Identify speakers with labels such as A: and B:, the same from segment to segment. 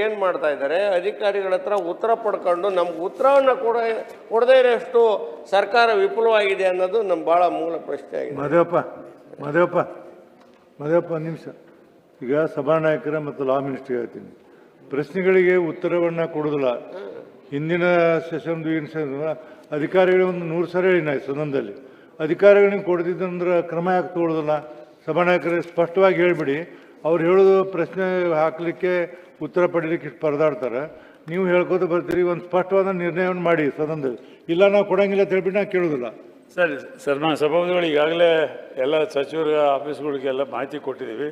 A: ಏನು ಮಾಡ್ತಾ ಇದ್ದಾರೆ, ಅಧಿಕಾರಿಗಳ ಹತ್ರ ಉತ್ತರ ಪಡ್ಕೊಂಡು ನಮ್ಗೆ ಉತ್ತರವನ್ನು ಕೊಡದೇ ಇರೋಷ್ಟು ಸರ್ಕಾರ ವಿಫಲವಾಗಿದೆ ಅನ್ನೋದು ನಮ್ಮ ಭಾಳ ಮೂಲ ಪ್ರಶ್ನೆ ಆಗಿದೆ.
B: ಮದೇವಪ್ಪ ನಿಮಿಷ. ಈಗ ಸಭಾನಾಯಕರ ಮತ್ತು ಲಾ ಮಿನಿಸ್ಟರ್ ಹೇಳ್ತೀನಿ, ಪ್ರಶ್ನೆಗಳಿಗೆ ಉತ್ತರವನ್ನು ಕೊಡೋದಿಲ್ಲ. ಹಿಂದಿನ ಸೆಷನ್ ಅಧಿಕಾರಿಗಳು ಒಂದು 100 ಸರಿ ಹೇಳಿನ ಸದನದಲ್ಲಿ, ಅಧಿಕಾರಿಗಳಿಗೆ ಕೊಡದಿದ್ದಂದ್ರೆ ಕ್ರಮ ಯಾಕೆ ತಗೊಳ್ಳೋದಿಲ್ಲ? ಸಭಾನಾಯಕರಿಗೆ ಸ್ಪಷ್ಟವಾಗಿ ಹೇಳಿಬಿಡಿ. ಅವ್ರು ಹೇಳೋದು ಪ್ರಶ್ನೆ ಹಾಕಲಿಕ್ಕೆ ಉತ್ತರ ಪಡೀಲಿಕ್ಕೆ ಇಷ್ಟು ಪರದಾಡ್ತಾರೆ. ನೀವು ಹೇಳ್ಕೋತ ಬರ್ತೀರಿ, ಒಂದು ಸ್ಪಷ್ಟವಾದ ನಿರ್ಣಯವನ್ನು ಮಾಡಿ ಸದನದಲ್ಲಿ. ಇಲ್ಲ ನಾವು ಕೊಡೋಂಗಿಲ್ಲ ಅಂತ ಹೇಳ್ಬಿಟ್ಟು ನಾವು ಕೇಳೋದಿಲ್ಲ.
C: ಸರ್ ನಾನು ಸಭಾಪತಿಗಳು ಈಗಾಗಲೇ ಎಲ್ಲ ಸಚಿವರ ಆಫೀಸ್ಗಳಿಗೆಲ್ಲ ಮಾಹಿತಿ ಕೊಟ್ಟಿದ್ದೀವಿ.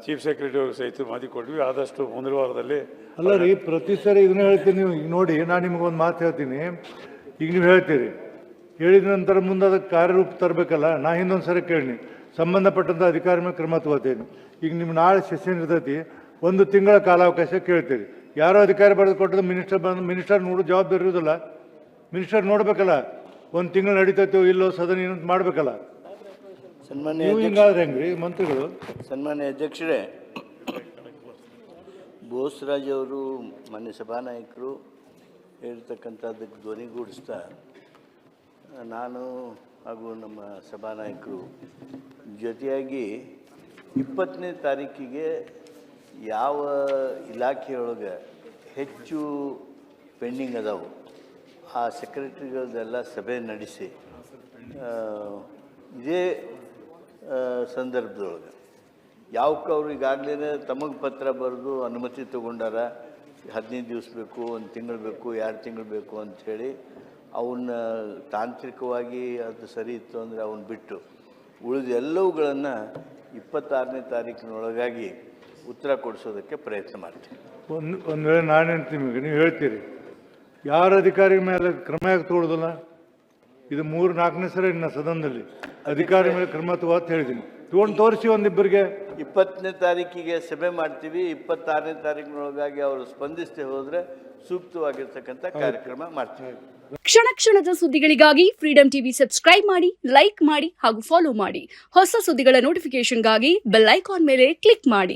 C: ಚೀಫ್ ಸೆಕ್ರೆಟರಿ ಅವ್ರಿಗೆ ಸಹಿತ ಮಾಹಿತಿ ಕೊಟ್ಟಿವಿ. ಆದಷ್ಟು ಮುಂದಿನ ವಾರದಲ್ಲಿ.
B: ಅಲ್ಲ ರೀ, ಪ್ರತಿ ಸರಿ ಇದನ್ನ ಹೇಳ್ತೀನಿ. ನೀವು ಈಗ ನೋಡಿ, ನಾನು ನಿಮಗೊಂದು ಮಾತು ಹೇಳ್ತೀನಿ. ಈಗ ನೀವು ಹೇಳ್ತೀರಿ, ಹೇಳಿದ ನಂತರ ಮುಂದೆ ಅದಕ್ಕೆ ಕಾರ್ಯರೂಪ ತರಬೇಕಲ್ಲ. ನಾ ಹಿಂದೊಂದು ಸರಿ ಕೇಳಿ ಸಂಬಂಧಪಟ್ಟಂಥ ಅಧಿಕಾರಿ ಮೇಲೆ ಕ್ರಮ ತಗೋತೀನಿ. ಈಗ ನಿಮ್ಮ ನಾಳೆ ಸೆಷನ್ ಇರ್ತೈತಿ, 1 ತಿಂಗಳ ಕಾಲಾವಕಾಶ ಕೇಳ್ತೀರಿ. ಯಾರೋ ಅಧಿಕಾರಿ ಬರೆದು ಕೊಟ್ಟದ್ದು ಮಿನಿಸ್ಟರ್ ನೋಡೋ ಜವಾಬ್ದಾರಿ ಇರೋದಿಲ್ಲ. ಮಿನಿಸ್ಟರ್ ನೋಡ್ಬೇಕಲ್ಲ, 1 ತಿಂಗಳು ನಡೀತೈತೋ ಇಲ್ಲೋ ಸದನ ಏನಂತ ಮಾಡಬೇಕಲ್ಲ.
D: ಸನ್ಮಾನ್ಯ
B: ಹಿಂಗಾದ್ರೆ ಹೆಂಗ್ರಿ ಮಂತ್ರಿಗಳು?
D: ಸನ್ಮಾನ್ಯ ಅಧ್ಯಕ್ಷರೇ, ಬೋಸರಾಜ್ ಅವರು ಮಾನ್ಯ ಸಭಾನಾಯಕರು ಹೇಳ್ತಕ್ಕಂಥದ್ದಕ್ಕೆ ಧ್ವನಿಗೂಡಿಸ್ತಾ ನಾನು ಹಾಗೂ ನಮ್ಮ ಸಭಾನಾಯಕರು ಜೊತೆಯಾಗಿ 20ನೇ ತಾರೀಕಿಗೆ ಯಾವ ಇಲಾಖೆಯೊಳಗೆ ಹೆಚ್ಚು ಪೆಂಡಿಂಗ್ ಅದಾವು ಆ ಸೆಕ್ರೆಟರಿಗಳದೆಲ್ಲ ಸಭೆ ನಡೆಸಿ ಇದೇ ಸಂದರ್ಭದೊಳಗೆ ಯಾವಕ್ಕೆ ಅವರು ಈಗಾಗಲೇ ತಮಗೆ ಪತ್ರ ಬರೆದು ಅನುಮತಿ ತೊಗೊಂಡಾರ, 15 ದಿವಸ ಬೇಕು, 1 ತಿಂಗಳು ಬೇಕು, 2 ತಿಂಗಳು ಬೇಕು ಅಂಥೇಳಿ ಅವನ್ನ ತಾಂತ್ರಿಕವಾಗಿ ಅದು ಸರಿ ಇತ್ತು ಅಂದರೆ ಅವನ್ನ ಬಿಟ್ಟು ಉಳಿದ ಎಲ್ಲವುಗಳನ್ನು 26ನೇ ತಾರೀಕಿನೊಳಗಾಗಿ ಉತ್ತರ ಕೊಡಿಸೋದಕ್ಕೆ ಪ್ರಯತ್ನ ಮಾಡ್ತೀವಿ.
B: ಒಂದು ವೇಳೆ ನಾನು ಹೇಳ್ತೀನಿ, ನೀವು ಹೇಳ್ತೀರಿ ಯಾರ ಅಧಿಕಾರಿ ಮೇಲೆ ಕ್ರಮ ಯಾಕೆ ತಗೊಳ್ಳೋದಿಲ್ಲ? ಇದು 3-4ನೇ ಸರಿ ಇನ್ನು ಸದನದಲ್ಲಿ ಅಧಿಕಾರಿ ಮೇಲೆ ಕ್ರಮ ತಗೋತ ಹೇಳಿದ್ದೀನಿ. ತಗೊಂಡು ತೋರಿಸಿ ಒಂದಿಬ್ಬರಿಗೆ.
D: 20ನೇ ತಾರೀಕಿಗೆ ಸಭೆ ಮಾಡ್ತೀವಿ. 26ನೇ ತಾರೀಕಿನೊಳಗಾಗಿ ಅವರು ಸ್ಪಂದಿಸದೆ ಹೋದರೆ ಸೂಕ್ತವಾಗಿರ್ತಕ್ಕಂಥ ಕಾರ್ಯಕ್ರಮ ಮಾಡ್ತೀವಿ.
E: ಕ್ಷಣ ಕ್ಷಣದ ಸುದ್ದಿಗಳಿಗಾಗಿ ಫ್ರೀಡಂ ಟಿವಿ ಸಬ್ಸ್ಕ್ರೈಬ್ ಮಾಡಿ, ಲೈಕ್ ಮಾಡಿ ಹಾಗೂ ಫಾಲೋ ಮಾಡಿ. ಹೊಸ ಸುದ್ದಿಗಳ ನೋಟಿಫಿಕೇಶನ್ಗಾಗಿ ಬೆಲ್ ಐಕಾನ್ ಮೇಲೆ ಕ್ಲಿಕ್ ಮಾಡಿ.